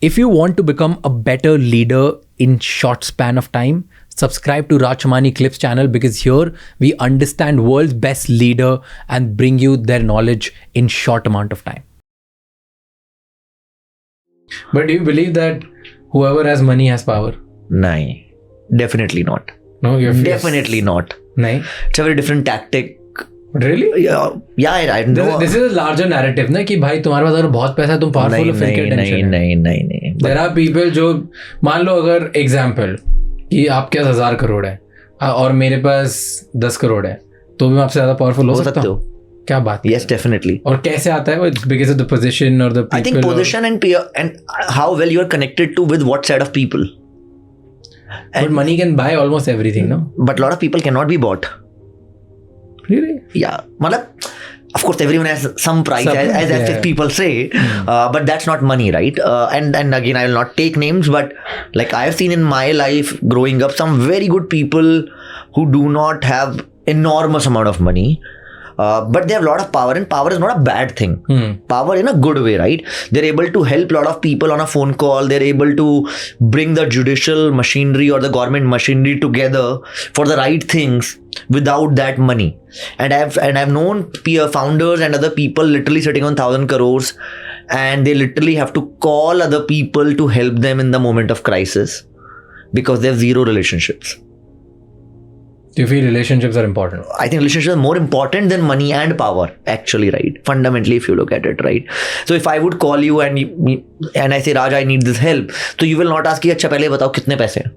If you want to become a better leader in short span of time, subscribe to Rajamani Clips channel, because here we understand world's best leader and bring you their knowledge in short amount of time. But do you believe that whoever has money has power? No, definitely not. No, Definitely not. No. It's a very different tactic. Really? Yeah, I know. This is a larger narrative, ना कि भाई तुम्हारे पास अगर बहुत पैसा है तुम powerful हो, फिर क्या टेंशन है? नहीं. There are people जो मान लो अगर example कि आपके पास 1000 करोड़ है और मेरे पास 10 करोड़ है, तो भी मैं आपसे ज्यादा पावरफुल हो सकता हूँ? क्या बात? Yes, definitely. और कैसे आता है वो? It's because of the position or the people? I think position and peer and how well you are connected to with what set of people. But money can buy almost everything, no? But a lot of people cannot be bought. Really? Yeah, of course everyone has some price, as people say, but that's not money, right? And again, I will not take names, but like I have seen in my life growing up, some very good people who do not have enormous amount of money, but they have a lot of power, and power is not a bad thing. Power in a good way, right? They're able to help a lot of people on a phone call. They're able to bring the judicial machinery or the government machinery together for the right things without that money. And I've known peer founders and other people literally sitting on 1,000 crores, and they literally have to call other people to help them in the moment of crisis because they have zero relationships. Do you feel relationships are important? I think relationships are more important than money and power, actually, right? Fundamentally, if you look at it, right? So if I would call you and I say, Raj, I need this help, so you will not ask कि अच्छा पहले बताओ कितने पैसे हैं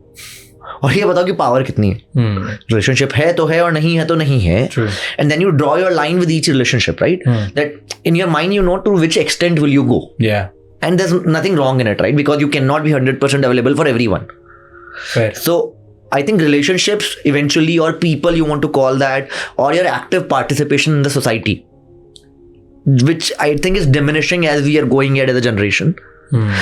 और ये बताओ कि पावर कितनी है. Relationship है तो है और नहीं है तो नहीं है. True. And then you draw your line with each relationship, right? That in your mind you know to which extent will you go. Yeah. And there's nothing wrong in it, right? Because you cannot be 100% available for everyone. Fair. So I think relationships eventually, or people you want to call that, or your active participation in the society, which I think is diminishing as we are going ahead as a generation.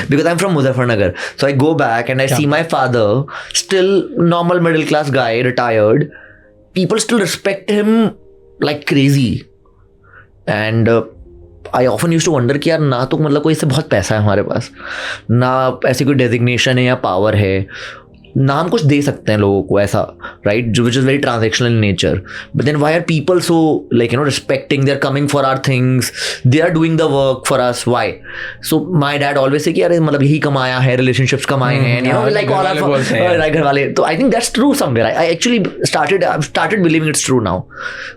Because I'm from Muzaffarnagar, so I go back and I see my father, still normal middle class guy, retired. People still respect him like crazy, and I often used to wonder कि यार ना तो मतलब कोई इससे बहुत पैसा है हमारे पास, ना ऐसी कोई डेजिग्नेशन है या पावर है, ना हम कुछ दे सकते हैं लोगों को ऐसा, right? Which is very transactional in nature. But then why are people so respecting? They're coming for our things. They are doing the work for us. Why? So my dad always say कि यार मतलब यही कमाया है, relationships कमाए हैं, like all our घर वाले. So I think that's true somewhere. I actually started believing it's true now.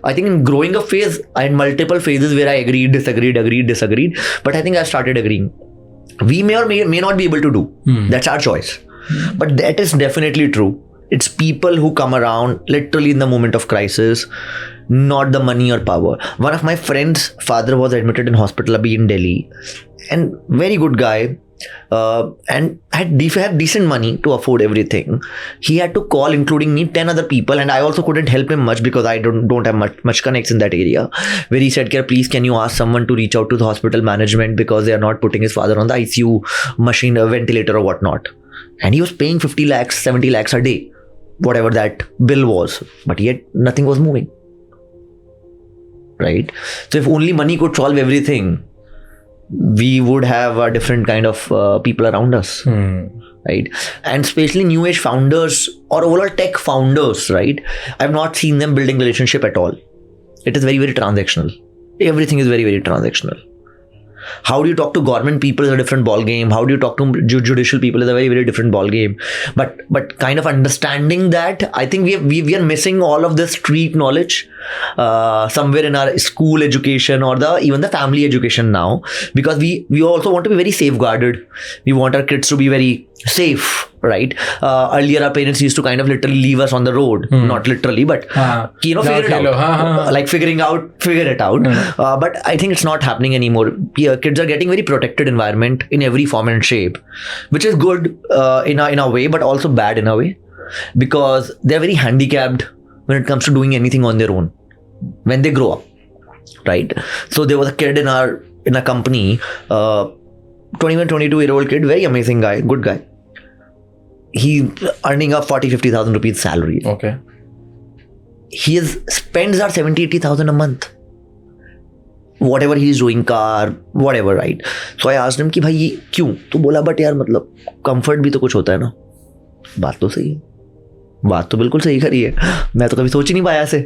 I think in growing up phase, I had multiple phases where I agreed, disagreed. But I think I started agreeing. We may or may not be able to do. That's our choice. But that is definitely true. It's people who come around literally in the moment of crisis, not the money or power. One of my friends' father was admitted in hospital in Delhi, and very good guy, and had decent money to afford everything. He had to call, including me, 10 other people, and I also couldn't help him much because I don't have much connects in that area. Where he said, please can you ask someone to reach out to the hospital management because they are not putting his father on the ICU machine, a ventilator or whatnot. And he was paying 50 lakhs, 70 lakhs a day, whatever that bill was. But yet nothing was moving. Right? So if only money could solve everything, we would have a different kind of people around us. Right? And especially new age founders or overall tech founders, right? I've not seen them building relationship at all. It is very, very transactional. Everything is very, very transactional. How do you talk to government people is a different ball game. How do you talk to judicial people is a very, very different ball game. But kind of understanding that, I think we are missing all of this street knowledge somewhere in our school education or even the family education now, because we also want to be very safeguarded. We want our kids to be very safe, right? Earlier our parents used to kind of literally leave us on the road, not literally, but figure it out, like figure it out. But I think it's not happening anymore. Kids are getting very protected environment in every form and shape, which is good in a way, but also bad in a way, because they're very handicapped when it comes to doing anything on their own when they grow up, right? So there was a kid in a company, 22-year-old kid, very amazing guy, good guy. He earning up 40,000-50,000 rupees salary. Okay. His spends are 70,000-80,000 a month. whatever he's doing, car, whatever, right? So I asked him कि भाई ये क्यों? तो बोला but यार मतलब comfort भी तो कुछ होता है ना. बात तो सही है, बात तो बिल्कुल सही करी है. मैं तो कभी सोच ही नहीं पाया ऐसे.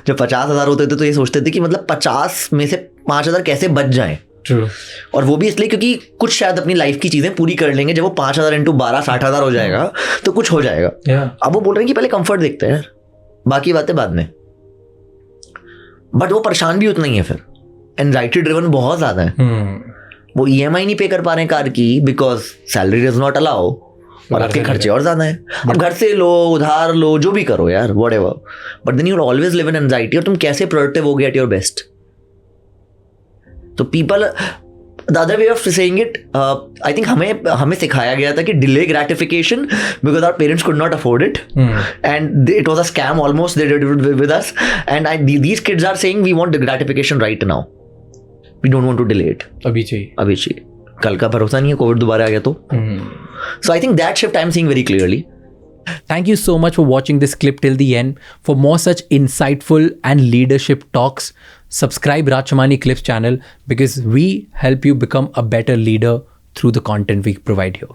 जब 50,000 होते थे तो ये सोचते थे कि मतलब 50 में से 5,000 कैसे बच जाएं. True. और वो भी इसलिए क्योंकि कुछ शायद अपनी लाइफ की चीजें पूरी कर लेंगे. जब वो 5,000 इंटू 12 60,000 हो जाएगा तो कुछ हो जाएगा. अब वो बोल रहे हैं कि पहले कंफर्ट देखते हैं यार, बाकी बातें बाद में. बट वो परेशान भी उतना ही है, फिर एंजाइटी ड्रिवन बहुत ज्यादा है. वो EMI नहीं पे कर पा रहे हैं कार की because salary does not allow, और आपके खर्चे और ज्यादा है. अब घर से लो, उधार लो, जो भी करो यार, whatever, but then you always live in anxiety. और तुम कैसे प्रोडक्टिव होगे एट योर बेस्ट? तो people, the other way of saying it, I think हमें सिखाया गया था कि delay gratification because our parents could not afford it and it was a scam almost they did it with us. And these kids are saying we want gratification right now, we don't want to delay it. अभी चाहिए. कल का भरोसा नहीं है, Covid दोबारा आ गया तो. So I think that shift I'm seeing very clearly. Thank you so much for watching this clip till the end. For more such insightful and leadership talks, subscribe Rachmani Clips channel because we help you become a better leader through the content we provide here.